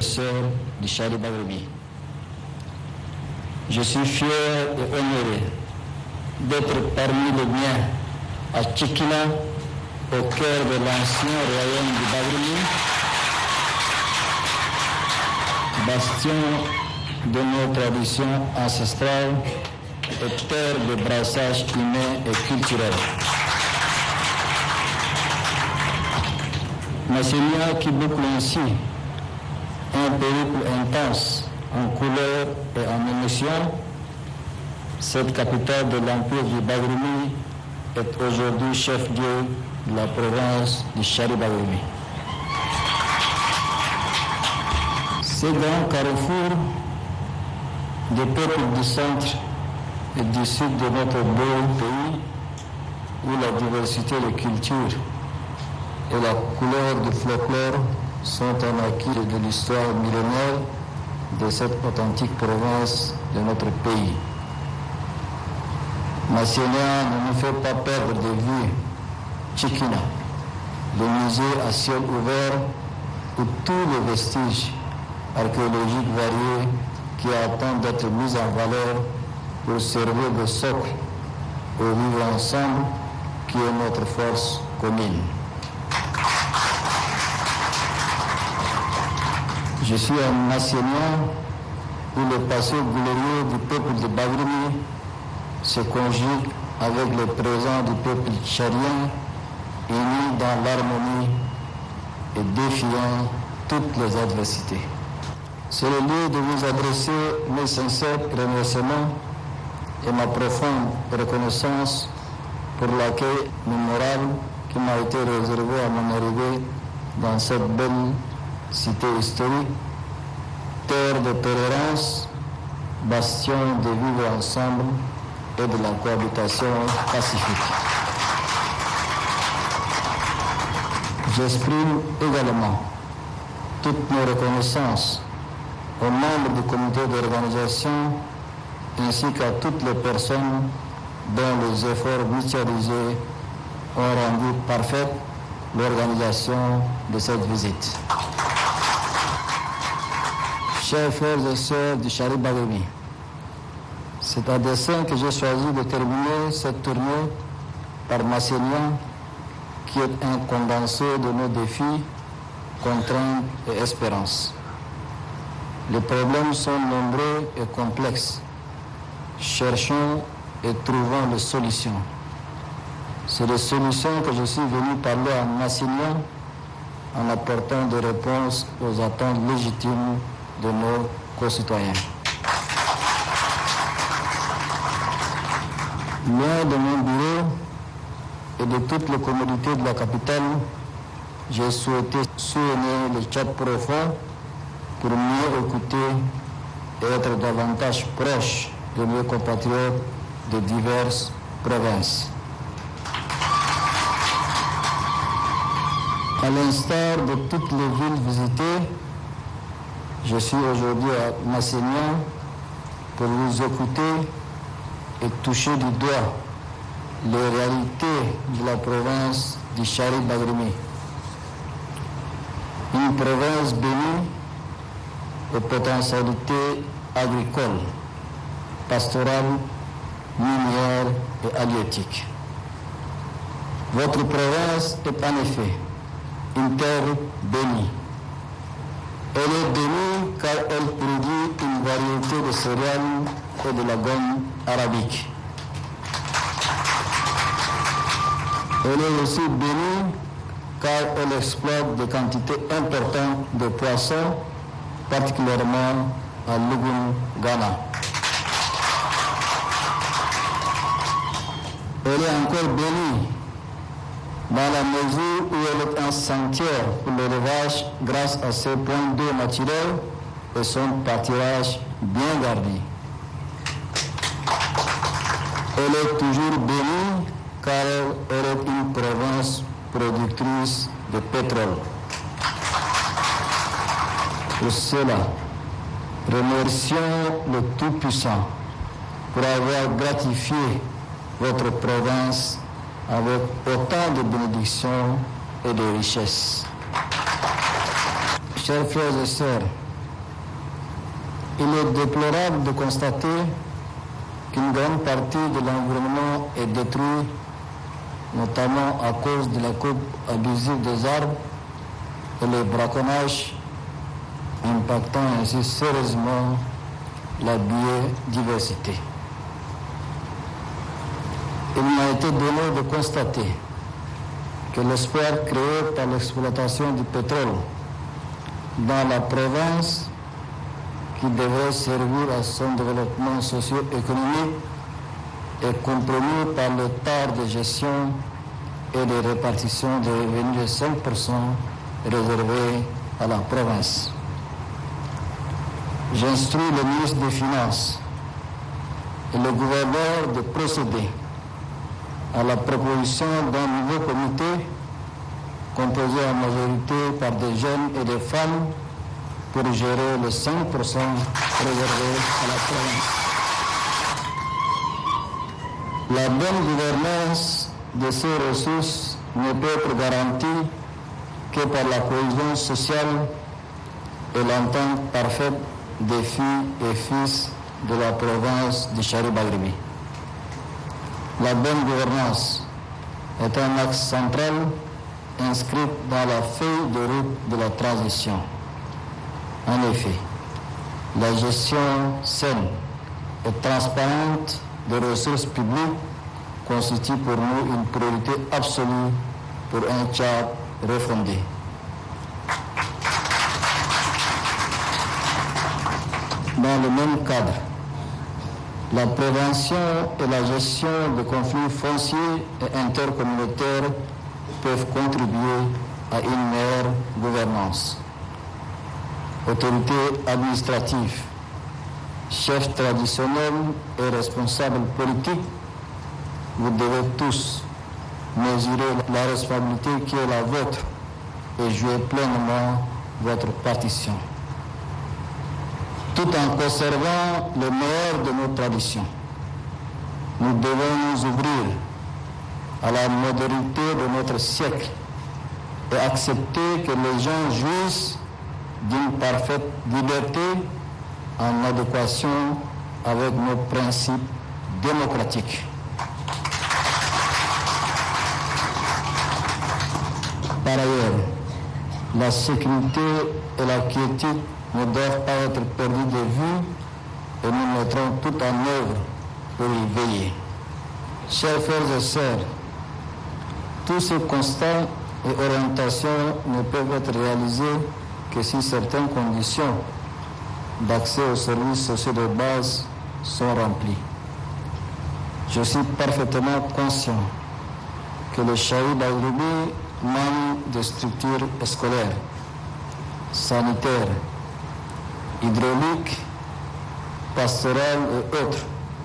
sœurs du Chari Bagremi. Je suis fier et honoré d'être parmi les miens à Tchikina, au cœur de l'ancien royaume du Bagremi, bastion de nos traditions ancestrales et terre de brassage humain et culturel. Massénia qui boucle ainsi un périple intense en couleur et en émotion, cette capitale de l'Empire du Bagremi est aujourd'hui chef-lieu de la province du Chari Bagremi. Ces grands carrefours des peuples du centre et du sud de notre beau pays, où la diversité de cultures et la couleur du folklore sont un acquis de l'histoire millénaire de cette authentique province de notre pays. Massénia ne nous fait pas perdre de vue Tchikina, le musée à ciel ouvert où tous les vestiges archéologiques variés qui attendent d'être mis en valeur pour servir de socle au vivre ensemble qui est notre force commune. Je suis un Massénien où le passé glorieux du peuple de Bagremi se conjugue avec le présent du peuple charien, unis dans l'harmonie et défiant toutes les adversités. C'est le lieu de vous adresser mes sincères remerciements et ma profonde reconnaissance pour l'accueil mémorable qui m'a été réservé à mon arrivée dans cette belle cité historique, terre de tolérance, bastion de vivre ensemble et de la cohabitation pacifique. J'exprime également toutes mes reconnaissances aux membres du comité d'organisation ainsi qu'à toutes les personnes dont les efforts mutualisés ont rendu parfaite l'organisation de cette visite. Chers frères et sœurs du Chari Bagremi, c'est à dessein que j'ai choisi de terminer cette tournée par Massénia, qui est un condensé de nos défis, contraintes et espérances. Les problèmes sont nombreux et complexes. Cherchons et trouvons des solutions. C'est des solutions que je suis venu parler à Massénia en apportant des réponses aux attentes légitimes de nos concitoyens. Loin de mon bureau et de toutes les commodités de la capitale, j'ai souhaité sillonner le Tchad profond pour mieux écouter et être davantage proche de mes compatriotes de diverses provinces. À l'instar de toutes les villes visitées, je suis aujourd'hui à Massénia pour vous écouter et toucher du doigt les réalités de la province du Chari Bagremi. Une province bénie aux potentialités agricoles, pastorales, minières et halieutiques. Votre province est en effet une terre bénie. Elle est bénie car elle produit une variété de céréales et de la gomme arabique. Elle est aussi bénie car elle exploite des quantités importantes de poissons, particulièrement à Lugun, Ghana. Elle est encore bénie dans la mesure où elle est un sanctuaire pour l'élevage grâce à ses points d'eau naturels et son pâturage bien gardé. Elle est toujours bénie car elle est une province productrice de pétrole. Pour cela, remercions le Tout-Puissant pour avoir gratifié votre province avec autant de bénédictions et de richesses. Chers frères et sœurs, Il est déplorable de constater qu'une grande partie de l'environnement est détruite, notamment à cause de la coupe abusive des arbres et les braconnages, impactant ainsi sérieusement la biodiversité. Il m'a été donné de constater que l'espoir créé par l'exploitation du pétrole dans la province, qui devrait servir à son développement socio-économique, est compromis par le tard de gestion et de répartition des revenus de 5% réservés à la province. J'instruis le ministre des Finances et le gouverneur de procéder à la proposition d'un nouveau comité composé en majorité par des jeunes et des femmes pour gérer les 5% réservés à la province. La bonne gouvernance de ces ressources ne peut être garantie que par la cohésion sociale et l'entente parfaite des filles et fils de la province de Chari-Bagrimi. La bonne gouvernance est un axe central inscrit dans la feuille de route de la transition. En effet, la gestion saine et transparente des ressources publiques constitue pour nous une priorité absolue pour un Tchad refondé. Dans le même cadre, la prévention et la gestion de conflits fonciers et intercommunautaires peuvent contribuer à une meilleure gouvernance. Autorités administratives, chefs traditionnels et responsables politiques, vous devez tous mesurer la responsabilité qui est la vôtre et jouer pleinement votre partition, tout en conservant le meilleur de nos traditions. Nous devons nous ouvrir à la modernité de notre siècle et accepter que les gens jouissent d'une parfaite liberté en adéquation avec nos principes démocratiques. Par ailleurs, la sécurité et la quiétude ne doivent pas être perdues de vue et nous mettrons tout en œuvre pour y veiller. Chers frères et sœurs, tous ces constats et orientations ne peuvent être réalisés que si certaines conditions d'accès aux services sociaux de base sont remplies. Je suis parfaitement conscient que le Chari-Bagrimi manque de structures scolaires, sanitaires, hydrauliques, pastorales et autres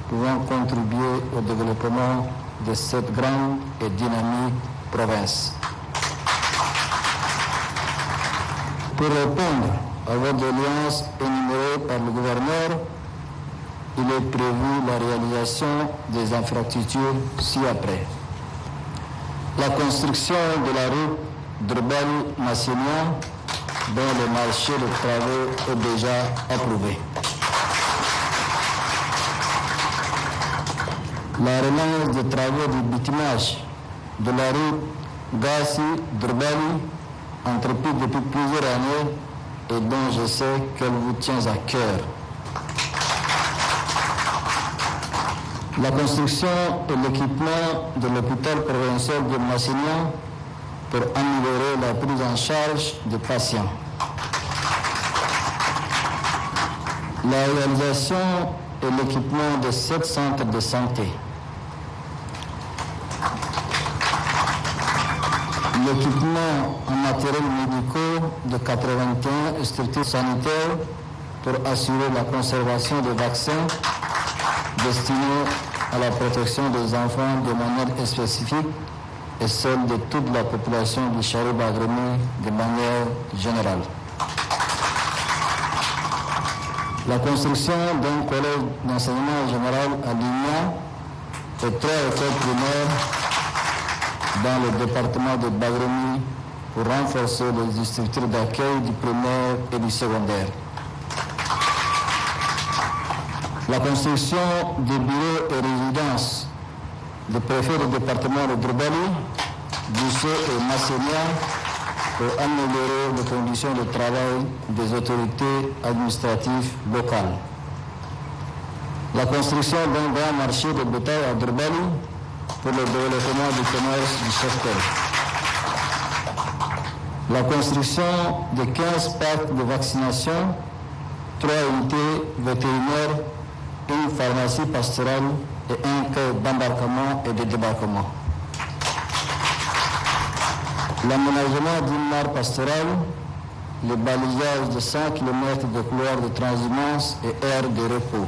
pouvant contribuer au développement de cette grande et dynamique province. Pour répondre à vos doléances énumérées par le gouverneur, il est prévu la réalisation des infrastructures ci-après. La construction de la route Durbali-Massignan, dont le marché de travaux est déjà approuvé. La relance des travaux de bitumage de la route Gassi-Durbali, entreprise depuis plusieurs années et dont je sais qu'elle vous tient à cœur. La construction et l'équipement de l'hôpital provincial de Massignan pour améliorer la prise en charge des patients. La réalisation et l'équipement de 7 centres de santé. L'équipement en matériels médicaux de 81 structures sanitaires pour assurer la conservation des vaccins destinés à la protection des enfants de manière spécifique et celle de toute la population du Chari-Bagrimi de manière générale. La construction d'un collège d'enseignement général à Lignan et 3 écoles primaires dans le département de Bagrimi pour renforcer les structures d'accueil du primaire et du secondaire. La construction des bureaux et résidences des préfets du département de Diourbel, Bousso et Massénia pour améliorer les conditions de travail des autorités administratives locales. La construction d'un grand marché de bétail à Diourbel pour le développement du commerce du secteur. La construction de 15 parcs de vaccination, 3 unités vétérinaires, une pharmacie pastorale et un quai d'embarquement et de débarquement. L'aménagement d'une mare pastorale, le balayage de 100 km de couloirs de transhumance et aires de repos.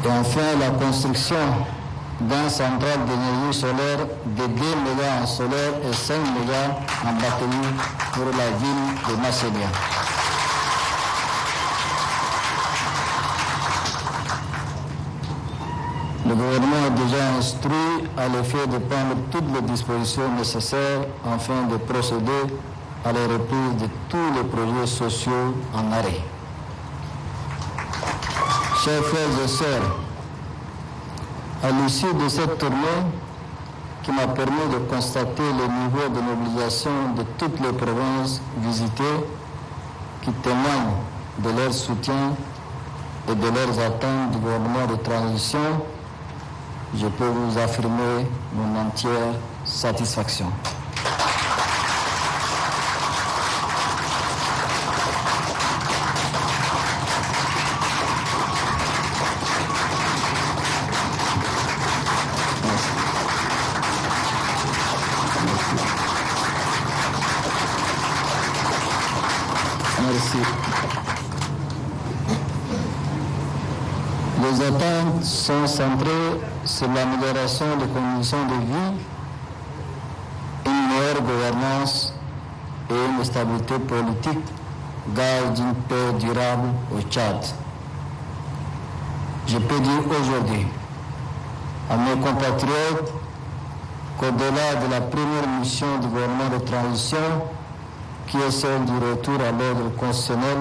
Et enfin, la construction d'un central d'énergie solaire de 2 mégas en solaire et 5 mégas en batterie pour la ville de Massénia. Le gouvernement est déjà instruit à l'effet de prendre toutes les dispositions nécessaires afin de procéder à la reprise de tous les projets sociaux en arrêt. Chers frères et sœurs, à l'issue de cette tournée qui m'a permis de constater le niveau de mobilisation de toutes les provinces visitées qui témoignent de leur soutien et de leurs attentes du gouvernement de transition, je peux vous affirmer mon entière satisfaction. Merci. Les attentes sont centrées sur l'amélioration des conditions de vie, une meilleure gouvernance et une stabilité politique, gage d'une paix durable au Tchad. Je peux dire aujourd'hui à mes compatriotes qu'au-delà de la première mission du gouvernement de transition, qui est celle du retour à l'ordre constitutionnel,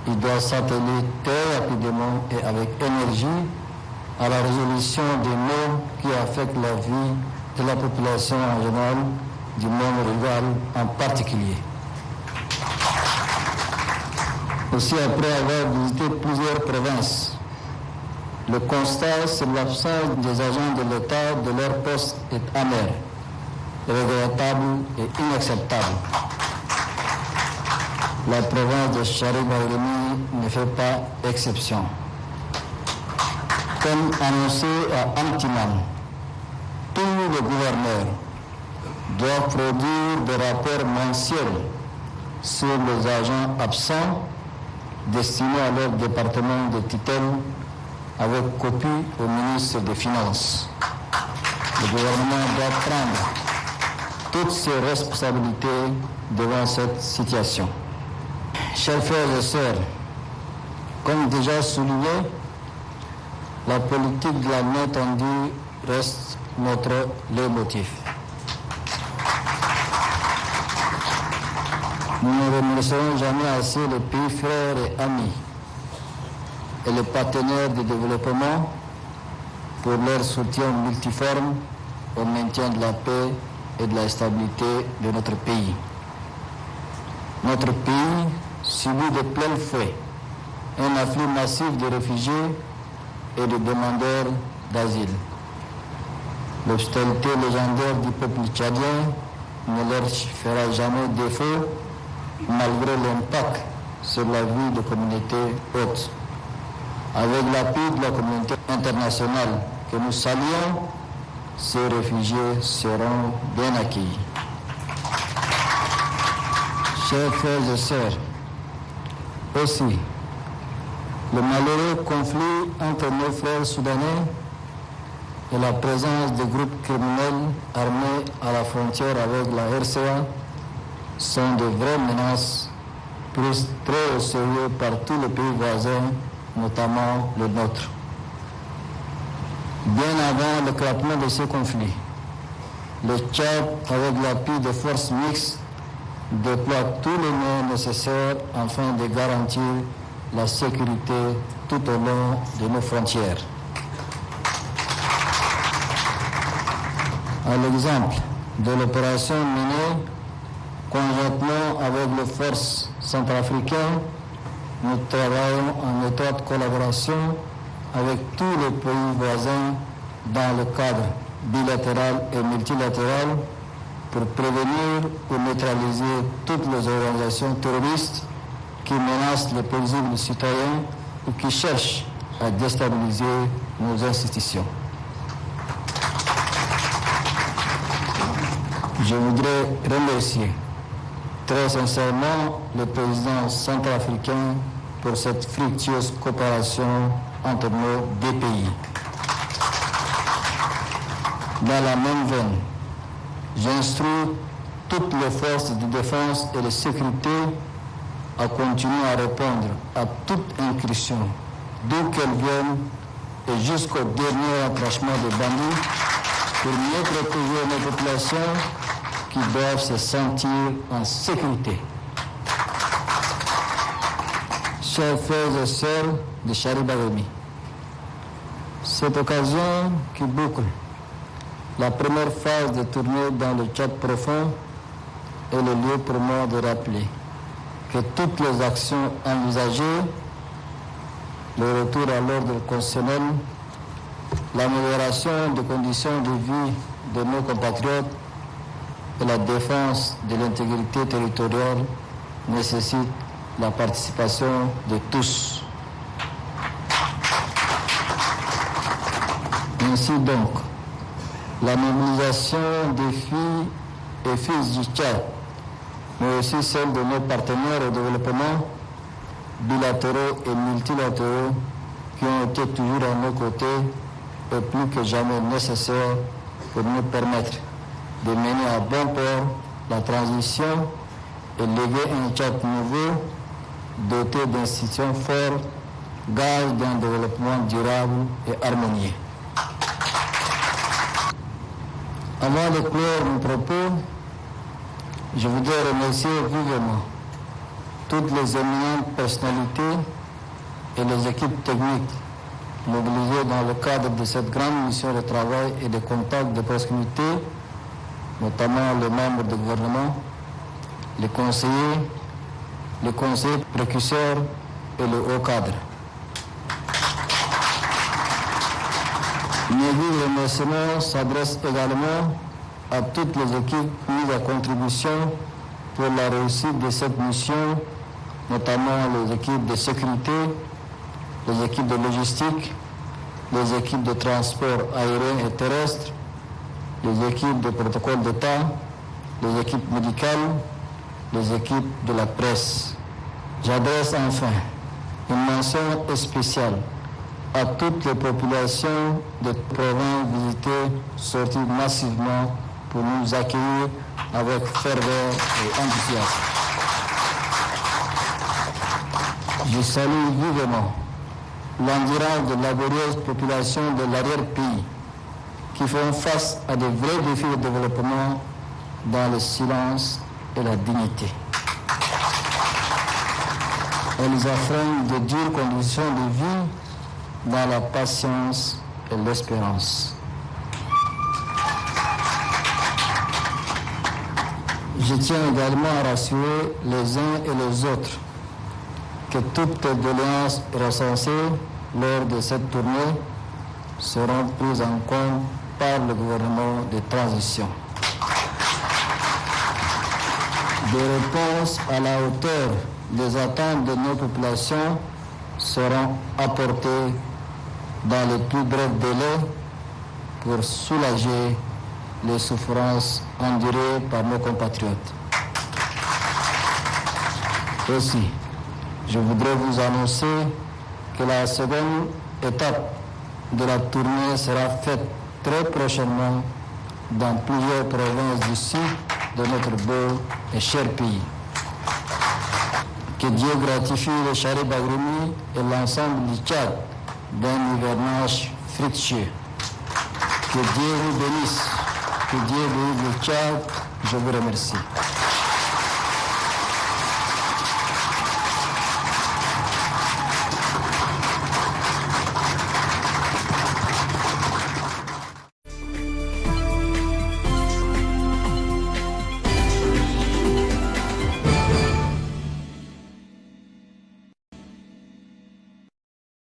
il doit s'atteler très rapidement et avec énergie à la résolution des maux qui affectent la vie de la population en général, du monde rural en particulier. Aussi, après avoir visité plusieurs provinces, le constat sur l'absence des agents de l'État de leur poste est amer, regrettable et inacceptable. La province de Chari-Baïremi ne fait pas exception. Comme annoncé à Antiman, tous les gouverneurs doivent produire des rapports mensuels sur les agents absents destinés à leur département de tutelle avec copie au ministre des Finances. Le gouvernement doit prendre toutes ses responsabilités devant cette situation. Chers frères et sœurs, comme déjà souligné, la politique de la main tendue reste notre leitmotiv. Nous ne remercierons jamais assez les pays frères et amis et les partenaires de développement pour leur soutien multiforme au maintien de la paix et de la stabilité de notre pays. Notre pays subit de plein fouet un afflux massif de réfugiés et de demandeurs d'asile. L'hospitalité légendaire du peuple tchadien ne leur fera jamais défaut malgré l'impact sur la vie des communautés hautes. Avec l'appui de la communauté internationale que nous saluons, ces réfugiés seront bien accueillis. Chers frères et sœurs, aussi, le malheureux conflit entre nos frères soudanais et la présence de groupes criminels armés à la frontière avec la RCA sont de vraies menaces prises très au sérieux par tous les pays voisins, notamment le nôtre. Bien avant l'éclatement de ce conflit, le Tchad, avec l'appui des forces mixtes, déploie tous les moyens nécessaires afin de garantir la sécurité tout au long de nos frontières. À l'exemple de l'opération menée conjointement avec les forces centrafricaines, nous travaillons en étroite collaboration avec tous les pays voisins dans le cadre bilatéral et multilatéral pour prévenir ou neutraliser toutes les organisations terroristes qui menacent les paisibles citoyens ou qui cherchent à déstabiliser nos institutions. Je voudrais remercier très sincèrement le président centrafricain pour cette fructueuse coopération entre nos deux pays. Dans la même veine, j'instruis toutes les forces de défense et de sécurité à continuer à répondre à toute incursion, d'où qu'elle vienne et jusqu'au dernier attachement des bandits, pour mieux protéger nos populations qui doivent se sentir en sécurité. Chers frères et sœurs de Charibaroumi, cette occasion qui boucle la première phase de tournée dans le Tchad profond est le lieu pour moi de rappeler que toutes les actions envisagées, le retour à l'ordre constitutionnel, l'amélioration des conditions de vie de nos compatriotes et la défense de l'intégrité territoriale nécessitent la participation de tous. Ainsi donc, la mobilisation des filles et fils du Tchad, mais aussi celle de nos partenaires au développement, bilatéraux et multilatéraux, qui ont été toujours à nos côtés, est plus que jamais nécessaire pour nous permettre de mener à bon port la transition et léguer un Tchad nouveau, doté d'institutions fortes, gage d'un développement durable et harmonieux. Avant de clore mon propos, je voudrais remercier vivement toutes les éminentes personnalités et les équipes techniques mobilisées dans le cadre de cette grande mission de travail et de contact de proximité, notamment les membres du gouvernement, les conseillers précurseurs et le haut cadre. Mes vifs remerciements s'adressent également à toutes les équipes mises à contribution pour la réussite de cette mission, notamment les équipes de sécurité, les équipes de logistique, les équipes de transport aérien et terrestre, les équipes de protocole d'État, les équipes médicales, les équipes de la presse. J'adresse enfin une mention spéciale à toutes les populations des provinces visitées sorties massivement pour nous accueillir avec ferveur et enthousiasme. Je salue vivement l'endurance de laborieuses populations de l'arrière-pays qui font face à de vrais défis de développement dans le silence et la dignité. Elles affrontent de dures conditions de vie dans la patience et l'espérance. Je tiens également à rassurer les uns et les autres que toutes les doléances recensées lors de cette tournée seront prises en compte par le gouvernement de transition. Des réponses à la hauteur des attentes de nos populations seront apportées dans les plus brefs délais pour soulager les souffrances endurées par nos compatriotes. Aussi, je voudrais vous annoncer que la seconde étape de la tournée sera faite très prochainement dans plusieurs provinces du sud de notre beau et cher pays. Que Dieu gratifie le Charibaroumi et l'ensemble du Tchad d'un hivernage fructueux. Que Dieu vous bénisse. Que Dieu bénisse le Tchad. Je vous remercie.